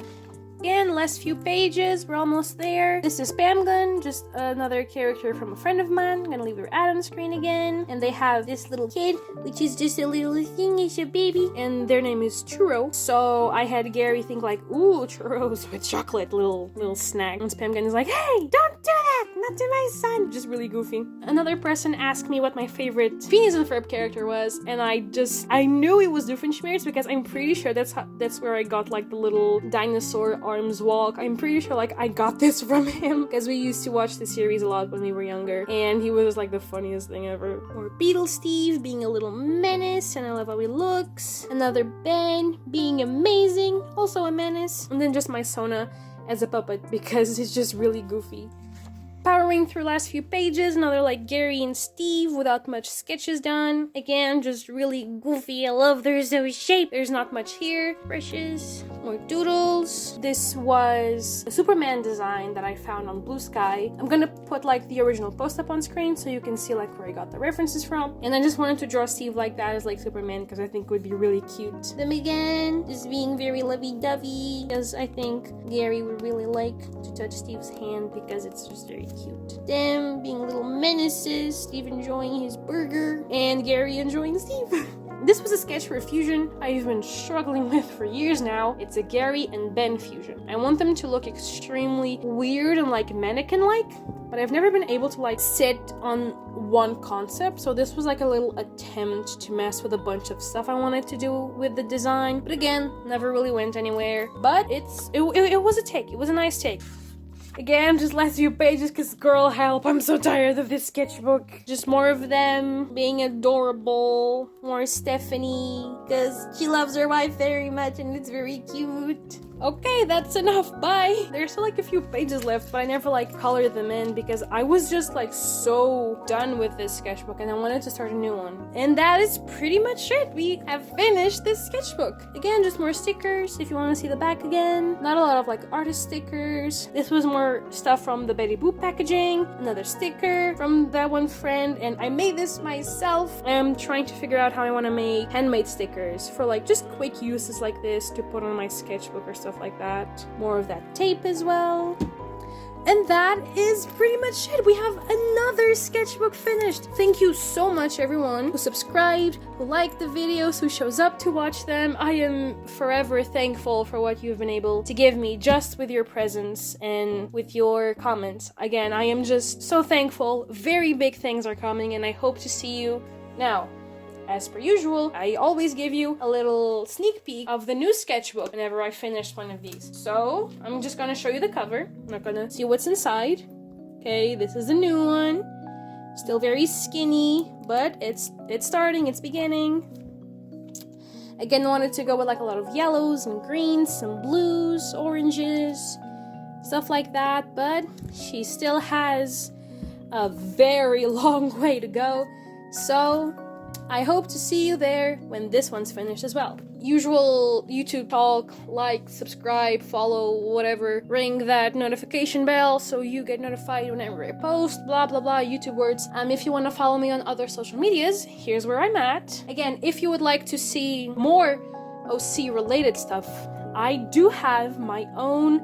Again, last few pages, we're almost there. This is Spam Gun, just another character from a friend of mine. I'm gonna leave her ad on the screen again. And they have this little kid, which is just a little thing, it's a baby. And their name is Churro. So I had Gary think like, ooh, churros with chocolate, little snack. And Spam Gun is like, hey, don't do that, not to my son. Just really goofy. Another person asked me what my favorite Phineas and Ferb character was, and I knew it was Doofenshmirtz because I'm pretty sure that's where I got like the little dinosaur arms walk. I'm pretty sure like I got this from him because we used to watch the series a lot when we were younger, and he was like the funniest thing ever. Or Beetle Steve being a little menace, and I love how he looks. Another Ben being amazing, also a menace. And then just my Sona as a puppet because it's just really goofy. Powering through last few pages, another like Gary and Steve without much sketches done. Again, just really goofy. I love there's no shape. There's not much here. Brushes. More doodles. This was a Superman design that I found on Blue Sky. I'm gonna put like the original post up on screen so you can see like where I got the references from. And I just wanted to draw Steve like that as like Superman because I think it would be really cute. Them again, just being very lovey-dovey because I think Gary would really like to touch Steve's hand because it's just very cute. Them being little menaces, Steve enjoying his burger, and Gary enjoying Steve. This was a sketch for a fusion I've been struggling with for years now. It's a Gary and Ben fusion. I want them to look extremely weird and like mannequin-like, but I've never been able to like sit on one concept, so this was like a little attempt to mess with a bunch of stuff I wanted to do with the design, but again, never really went anywhere. But it was a take. It was a nice take. Again, just last few pages because girl help, I'm so tired of this sketchbook. Just more of them being adorable. More Stephanie because she loves her wife very much and it's very cute. Okay, that's enough. Bye. There's still like a few pages left, but I never like colored them in because I was just like so done with this sketchbook and I wanted to start a new one. And that is pretty much it. We have finished this sketchbook. Again, just more stickers if you want to see the back again. Not a lot of like artist stickers. This was more stuff from the Betty Boop packaging. Another sticker from that one friend, and I made this myself. I'm trying to figure out how I want to make handmade stickers for like just quick uses like this to put on my sketchbook or stuff like that. More of that tape as well. And that is pretty much it. We have another sketchbook finished. Thank you so much everyone who subscribed, who liked the videos, who shows up to watch them. I am forever thankful for what you've been able to give me just with your presence and with your comments. Again, I am just so thankful. Very big things are coming and I hope to see you now. As per usual, I always give you a little sneak peek of the new sketchbook whenever I finish one of these. So, I'm just gonna show you the cover. I'm not gonna see what's inside. Okay, this is the new one. Still very skinny, but it's starting, it's beginning. Again, I wanted to go with like a lot of yellows and greens, some blues, oranges, stuff like that, but she still has a very long way to go. So, I hope to see you there when this one's finished as well. Usual YouTube talk, like, subscribe, follow, whatever. Ring that notification bell so you get notified whenever I post, blah blah blah, YouTube words. If you want to follow me on other social medias, here's where I'm at. Again, if you would like to see more OC related stuff, I do have my own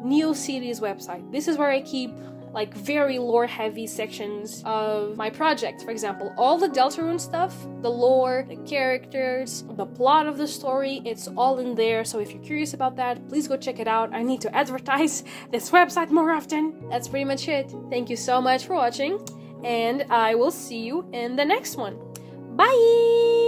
NeoCities website. This is where I keep like very lore heavy sections of my project. For example, all the Deltarune stuff, the lore, the characters, the plot of the story, it's all in there. So if you're curious about that, please go check it out. I need to advertise this website more often. That's pretty much it. Thank you so much for watching, and I will see you in the next one. Bye!